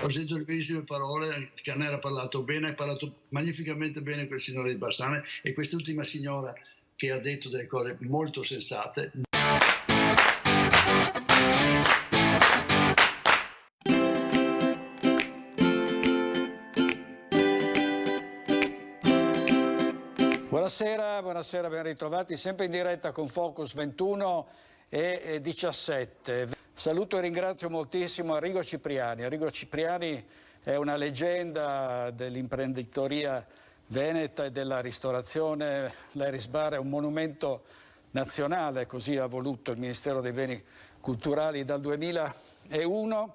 Ho sentito le bellissime parole, Carnera ha parlato bene, ha parlato magnificamente bene quel signore di Bassane e quest'ultima signora che ha detto delle cose molto sensate. Buonasera, buonasera, ben ritrovati, sempre in diretta con Focus 21 e 17. Saluto e ringrazio moltissimo Arrigo Cipriani. Arrigo Cipriani è una leggenda dell'imprenditoria veneta e della ristorazione. L'Iris Bar è un monumento nazionale, così ha voluto il Ministero dei Beni Culturali dal 2001.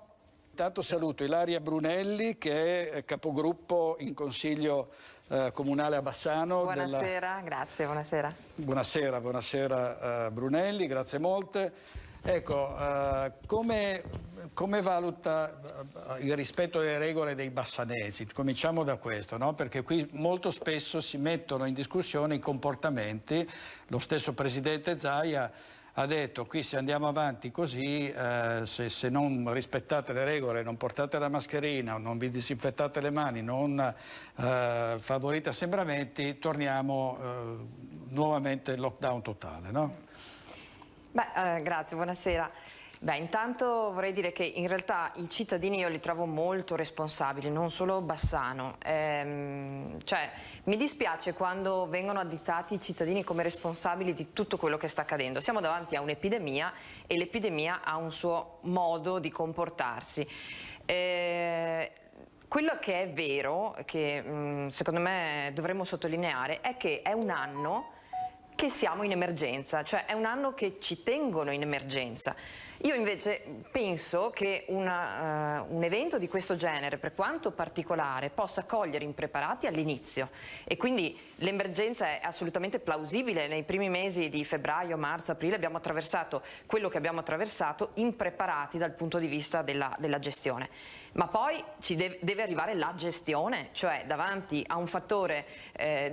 Intanto saluto Ilaria Brunelli, che è capogruppo in Consiglio comunale a Bassano. Buonasera, grazie, buonasera. Buonasera Brunelli, grazie molte. Ecco, come valuta il rispetto delle regole dei bassanesi? Cominciamo da questo, no? Perché qui molto spesso si mettono in discussione i comportamenti. Lo stesso Presidente Zaia ha detto: qui se andiamo avanti così, se non rispettate le regole, non portate la mascherina, non vi disinfettate le mani, non favorite assembramenti, torniamo nuovamente in lockdown totale, no? Beh, grazie, buonasera. Beh, intanto vorrei dire che in realtà i cittadini io li trovo molto responsabili, non solo Bassano. Cioè, mi dispiace quando vengono additati i cittadini come responsabili di tutto quello che sta accadendo. Siamo davanti a un'epidemia e l'epidemia ha un suo modo di comportarsi. Quello che è vero, che secondo me dovremmo sottolineare, è che è un anno che siamo in emergenza, cioè è un anno che ci tengono in emergenza. Io invece penso che un evento di questo genere, per quanto particolare, possa cogliere impreparati all'inizio e quindi l'emergenza è assolutamente plausibile. Nei primi mesi di febbraio, marzo, aprile abbiamo attraversato quello che abbiamo attraversato impreparati dal punto di vista della gestione. Ma poi ci deve arrivare la gestione, cioè davanti a un fattore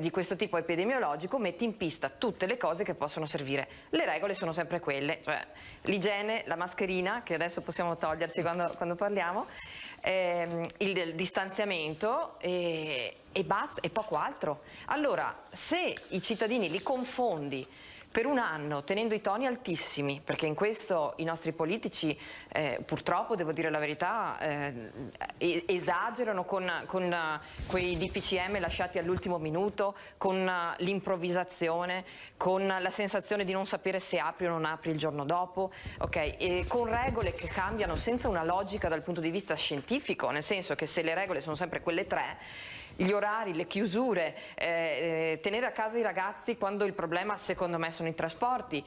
di questo tipo epidemiologico metti in pista tutte le cose che possono servire. Le regole sono sempre quelle, cioè l'igiene, la mascherina, che adesso possiamo toglierci quando parliamo, il distanziamento e basta, e poco altro. Allora, se i cittadini li confondi per un anno tenendo i toni altissimi, perché in questo i nostri politici purtroppo, devo dire la verità, esagerano con quei DPCM lasciati all'ultimo minuto, con l'improvvisazione, con la sensazione di non sapere se apri o non apri il giorno dopo, okay? E con regole che cambiano senza una logica dal punto di vista scientifico, nel senso che se le regole sono sempre quelle tre, gli orari, le chiusure, tenere a casa i ragazzi quando il problema secondo me sono i trasporti,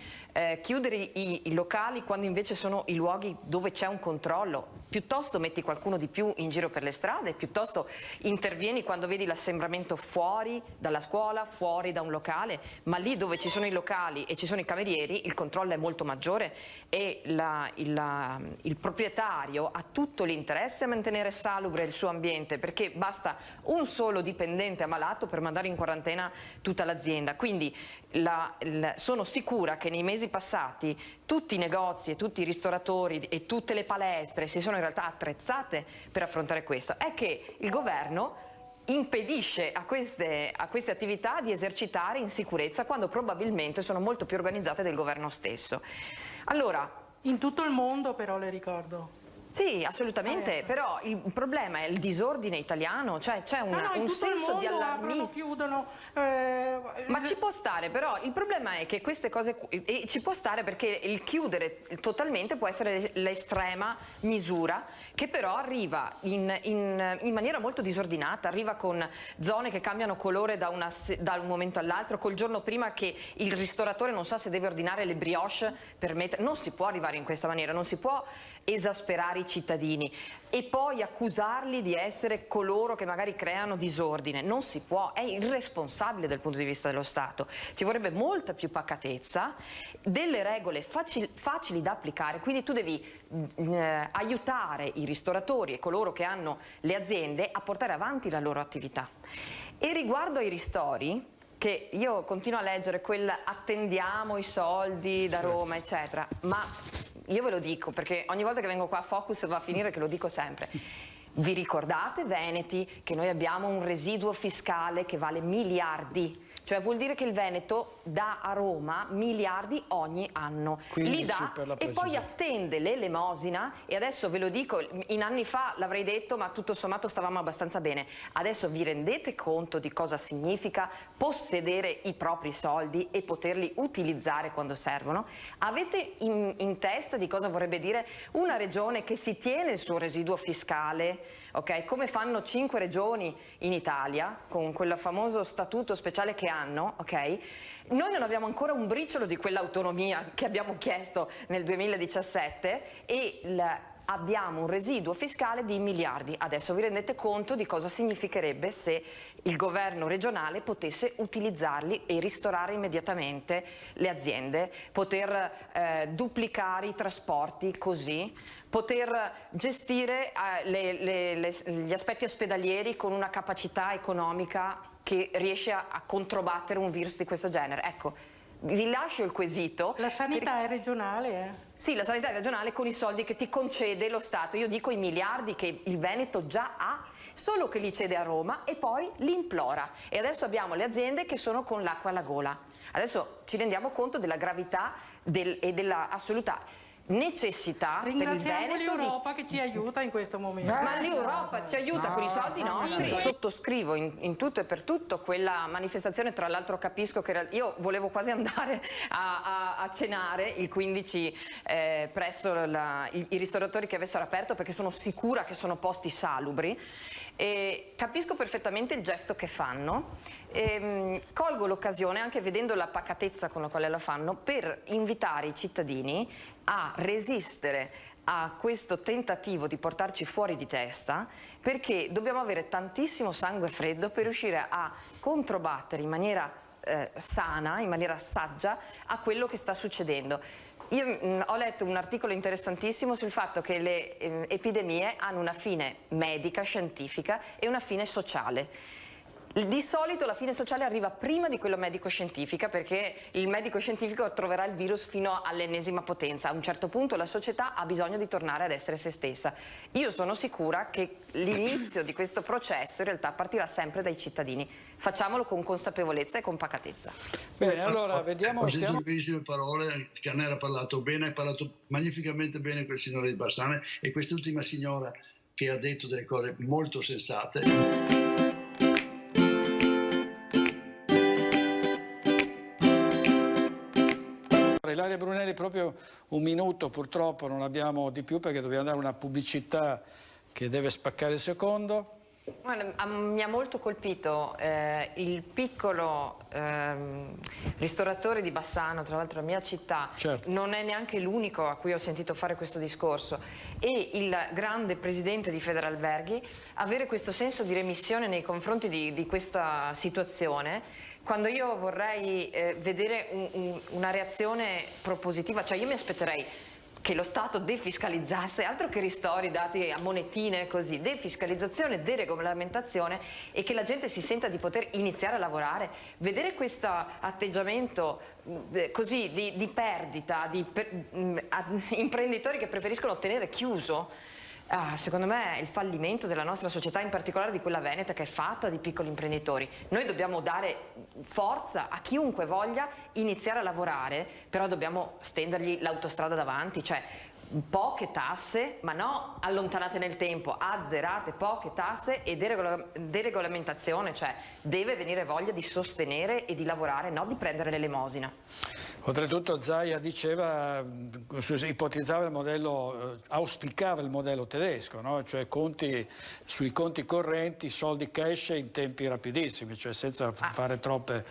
chiudere i locali quando invece sono i luoghi dove c'è un controllo, piuttosto metti qualcuno di più in giro per le strade, piuttosto intervieni quando vedi l'assembramento fuori dalla scuola, fuori da un locale, ma lì dove ci sono i locali e ci sono i camerieri il controllo è molto maggiore e il proprietario ha tutto l'interesse a mantenere salubre il suo ambiente, perché basta un solo dipendente ammalato per mandare in quarantena tutta l'azienda. Quindi sono sicura che nei mesi passati tutti i negozi e tutti i ristoratori e tutte le palestre si sono in realtà attrezzate per affrontare questo. È che il governo impedisce a queste attività di esercitare in sicurezza quando probabilmente sono molto più organizzate del governo stesso. Allora, in tutto il mondo però, le ricordo. Sì, assolutamente, però il problema è il disordine italiano, cioè c'è un senso di allarmismo. Chiudono, ma ci può stare, però il problema è che queste cose, e ci può stare perché il chiudere totalmente può essere l'estrema misura, che però arriva in maniera molto disordinata, arriva con zone che cambiano colore da un momento all'altro, col giorno prima che il ristoratore non sa se deve ordinare le brioche per mettere. Non si può arrivare in questa maniera, non si può esasperare i cittadini e poi accusarli di essere coloro che magari creano disordine. Non si può, è irresponsabile dal punto di vista dello Stato. Ci vorrebbe molta più pacatezza, delle regole facili da applicare, quindi tu devi aiutare i ristoratori e coloro che hanno le aziende a portare avanti la loro attività. E riguardo ai ristori, che io continuo a leggere quel attendiamo i soldi da Roma, eccetera, ma io ve lo dico perché ogni volta che vengo qua a Focus va a finire che lo dico sempre. Vi ricordate, veneti, che noi abbiamo un residuo fiscale che vale miliardi? Cioè vuol dire che il Veneto dà a Roma miliardi ogni anno, li dà e poi attende l'elemosina, e adesso ve lo dico, in anni fa l'avrei detto ma tutto sommato stavamo abbastanza bene, adesso vi rendete conto di cosa significa possedere i propri soldi e poterli utilizzare quando servono? Avete in testa di cosa vorrebbe dire una regione che si tiene il suo residuo fiscale, ok? Come fanno 5 regioni in Italia con quel famoso statuto speciale che hanno, ok? Noi non abbiamo ancora un briciolo di quell'autonomia che abbiamo chiesto nel 2017 e abbiamo un residuo fiscale di miliardi. Adesso vi rendete conto di cosa significherebbe se il governo regionale potesse utilizzarli e ristorare immediatamente le aziende, poter duplicare i trasporti così, poter gestire gli aspetti ospedalieri con una capacità economica che riesce a controbattere un virus di questo genere. Ecco, vi lascio il quesito. La sanità è regionale, Sì, la sanità è regionale con i soldi che ti concede lo Stato. Io dico i miliardi che il Veneto già ha, solo che li cede a Roma e poi li implora. E adesso abbiamo le aziende che sono con l'acqua alla gola. Adesso ci rendiamo conto della gravità e della assoluta necessità per il Ringraziamo Veneto l'Europa che ci aiuta in questo momento. Ma l'Europa ci aiuta con i soldi nostri. Sottoscrivo in tutto e per tutto quella manifestazione, tra l'altro capisco che io volevo quasi andare a cenare il 15 presso i ristoratori che avessero aperto, perché sono sicura che sono posti salubri e capisco perfettamente il gesto che fanno. Colgo l'occasione, anche vedendo la pacatezza con la quale la fanno, per invitare i cittadini a resistere a questo tentativo di portarci fuori di testa, perché dobbiamo avere tantissimo sangue freddo per riuscire a controbattere in maniera sana, in maniera saggia a quello che sta succedendo. Io ho letto un articolo interessantissimo sul fatto che le epidemie hanno una fine medica, scientifica e una fine sociale. Di solito la fine sociale arriva prima di quello medico-scientifica, perché il medico-scientifico troverà il virus fino all'ennesima potenza. A un certo punto la società ha bisogno di tornare ad essere se stessa. Io sono sicura che l'inizio di questo processo in realtà partirà sempre dai cittadini. Facciamolo con consapevolezza e con pacatezza. Bene, allora vediamo. Ho sentito benissime parole, Canè ha parlato magnificamente bene quel signore di Bassano e quest'ultima signora che ha detto delle cose molto sensate. Ilaria Brunelli, proprio un minuto, purtroppo non abbiamo di più perché dobbiamo dare una pubblicità che deve spaccare il secondo. Guarda, mi ha molto colpito il piccolo ristoratore di Bassano, tra l'altro la mia città, certo. Non è neanche l'unico a cui ho sentito fare questo discorso, e il grande presidente di Federalberghi avere questo senso di remissione nei confronti di questa situazione, quando io vorrei vedere una reazione propositiva. Cioè io mi aspetterei che lo Stato defiscalizzasse, altro che ristori dati a monetine così, defiscalizzazione, deregolamentazione, e che la gente si senta di poter iniziare a lavorare. Vedere questo atteggiamento così di perdita, di imprenditori che preferiscono tenere chiuso, secondo me è il fallimento della nostra società, in particolare di quella veneta, che è fatta di piccoli imprenditori. Noi dobbiamo dare forza a chiunque voglia iniziare a lavorare, però dobbiamo stendergli l'autostrada davanti, cioè poche tasse, ma no allontanate nel tempo, azzerate, poche tasse e deregolamentazione, cioè deve venire voglia di sostenere e di lavorare, no di prendere l'elemosina. Oltretutto Zaia diceva, ipotizzava il modello, auspicava il modello tedesco, no? Cioè sui conti correnti, soldi cash in tempi rapidissimi, cioè senza fare troppi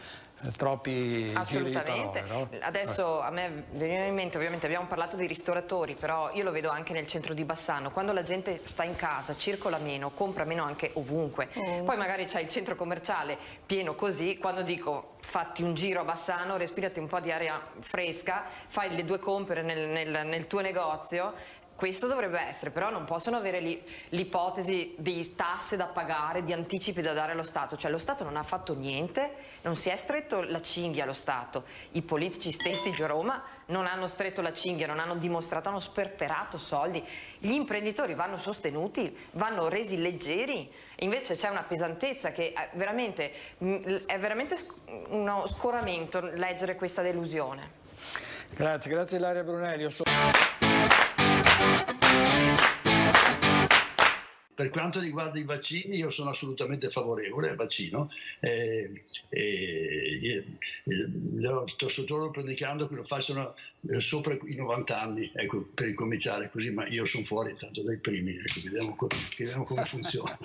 giri di parole, no? Adesso a me veniva in mente, ovviamente abbiamo parlato dei ristoratori, però io lo vedo anche nel centro di Bassano, quando la gente sta in casa, circola meno, compra meno anche ovunque, poi magari c'è il centro commerciale pieno così, quando dico fatti un giro a Bassano, respirati un po' di aria fresca, fai le 2 compere nel tuo negozio, questo dovrebbe essere, però non possono avere l'ipotesi di tasse da pagare, di anticipi da dare allo Stato, cioè lo Stato non ha fatto niente, non si è stretto la cinghia allo Stato, i politici stessi giù a Roma non hanno stretto la cinghia, non hanno dimostrato, hanno sperperato soldi, gli imprenditori vanno sostenuti, vanno resi leggeri, invece c'è una pesantezza che è veramente uno scoramento leggere questa delusione. Grazie Ilaria Brunelli. Per quanto riguarda i vaccini, io sono assolutamente favorevole al vaccino. Sto solo predicando che lo facciano sopra i 90 anni, ecco, per ricominciare così, ma io sono fuori tanto dai primi, ecco, vediamo come funziona.